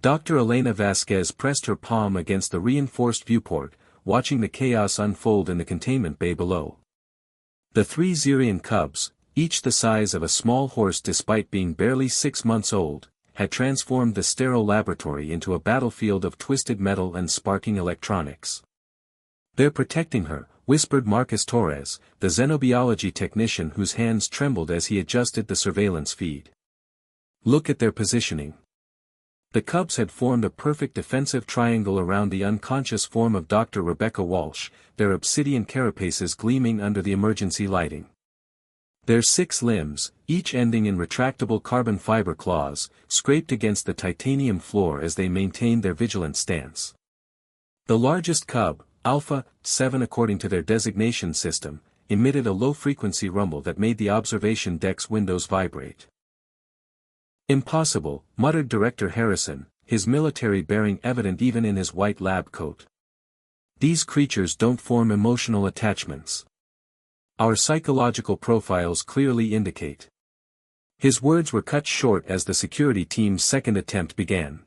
Dr. Elena Vasquez pressed her palm against the reinforced viewport, watching the chaos unfold in the containment bay below. The 3 Xerian cubs, each the size of a small horse despite being barely 6 months old, had transformed the sterile laboratory into a battlefield of twisted metal and sparking electronics. "They're protecting her," whispered Marcus Torres, the xenobiology technician whose hands trembled as he adjusted the surveillance feed. "Look at their positioning." The cubs had formed a perfect defensive triangle around the unconscious form of Dr. Rebecca Walsh, their obsidian carapaces gleaming under the emergency lighting. Their 6 limbs, each ending in retractable carbon fiber claws, scraped against the titanium floor as they maintained their vigilant stance. The largest cub, Alpha 7 according to their designation system, emitted a low-frequency rumble that made the observation deck's windows vibrate. "Impossible," muttered Director Harrison, his military bearing evident even in his white lab coat. "These creatures don't form emotional attachments. Our psychological profiles clearly indicate." His words were cut short as the security team's second attempt began.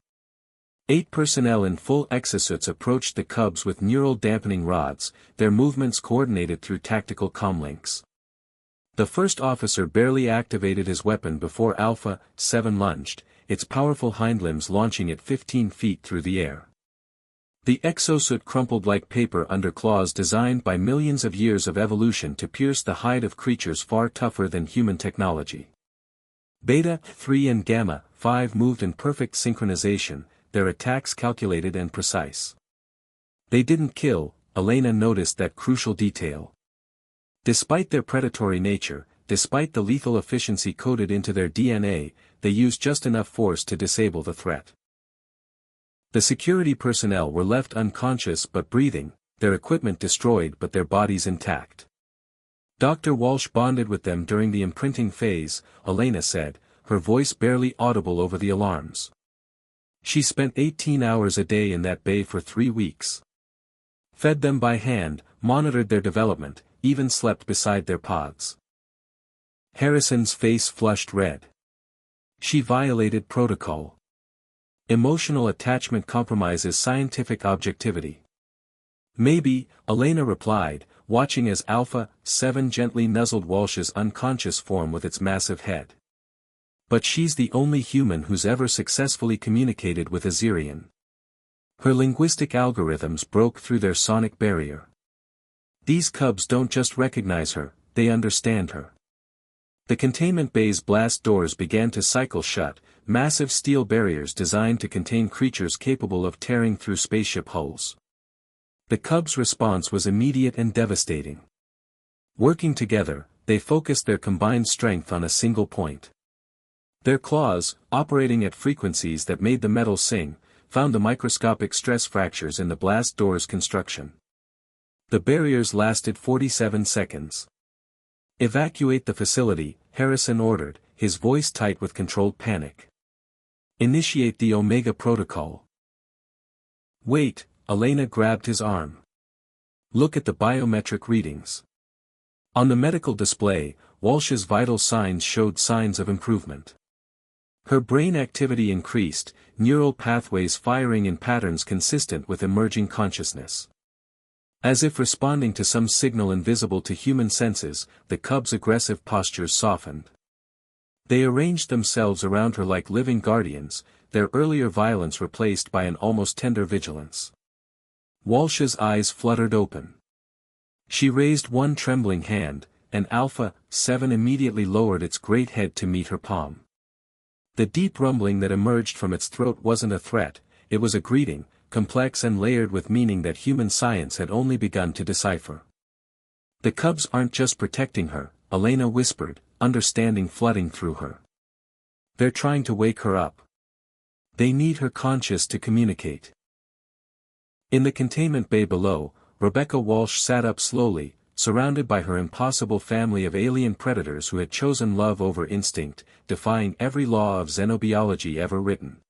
8 personnel in full exosuits approached the cubs with neural dampening rods, their movements coordinated through tactical comlinks. The first officer barely activated his weapon before Alpha 7 lunged, its powerful hindlimbs launching it 15 feet through the air. The exosuit crumpled like paper under claws designed by millions of years of evolution to pierce the hide of creatures far tougher than human technology. Beta 3 and Gamma 5 moved in perfect synchronization, their attacks calculated and precise. They didn't kill, Elena noticed that crucial detail. Despite their predatory nature, despite the lethal efficiency coded into their DNA, they used just enough force to disable the threat. The security personnel were left unconscious but breathing, their equipment destroyed but their bodies intact. Dr. Walsh bonded with them during the imprinting phase, Elena said, her voice barely audible over the alarms. She spent 18 hours a day in that bay for 3 weeks. Fed them by hand, monitored their development, even slept beside their pods. Harrison's face flushed red. She violated protocol. Emotional attachment compromises scientific objectivity. "Maybe," Elena replied, watching as Alpha 7 gently nuzzled Walsh's unconscious form with its massive head. "But she's the only human who's ever successfully communicated with a Xerian. Her linguistic algorithms broke through their sonic barrier. These cubs don't just recognize her, they understand her." The containment bay's blast doors began to cycle shut, massive steel barriers designed to contain creatures capable of tearing through spaceship hulls. The cubs' response was immediate and devastating. Working together, they focused their combined strength on a single point. Their claws, operating at frequencies that made the metal sing, found the microscopic stress fractures in the blast door's construction. The barriers lasted 47 seconds. "Evacuate the facility," Harrison ordered, his voice tight with controlled panic. "Initiate the Omega Protocol." "Wait," Elena grabbed his arm. "Look at the biometric readings." On the medical display, Walsh's vital signs showed signs of improvement. Her brain activity increased, neural pathways firing in patterns consistent with emerging consciousness. As if responding to some signal invisible to human senses, the cubs' aggressive postures softened. They arranged themselves around her like living guardians, their earlier violence replaced by an almost tender vigilance. Walsh's eyes fluttered open. She raised one trembling hand, and Alpha 7 immediately lowered its great head to meet her palm. The deep rumbling that emerged from its throat wasn't a threat, it was a greeting, complex and layered with meaning that human science had only begun to decipher. "The cubs aren't just protecting her," Elena whispered, understanding flooding through her. "They're trying to wake her up. They need her conscious to communicate." In the containment bay below, Rebecca Walsh sat up slowly, surrounded by her impossible family of alien predators who had chosen love over instinct, defying every law of xenobiology ever written.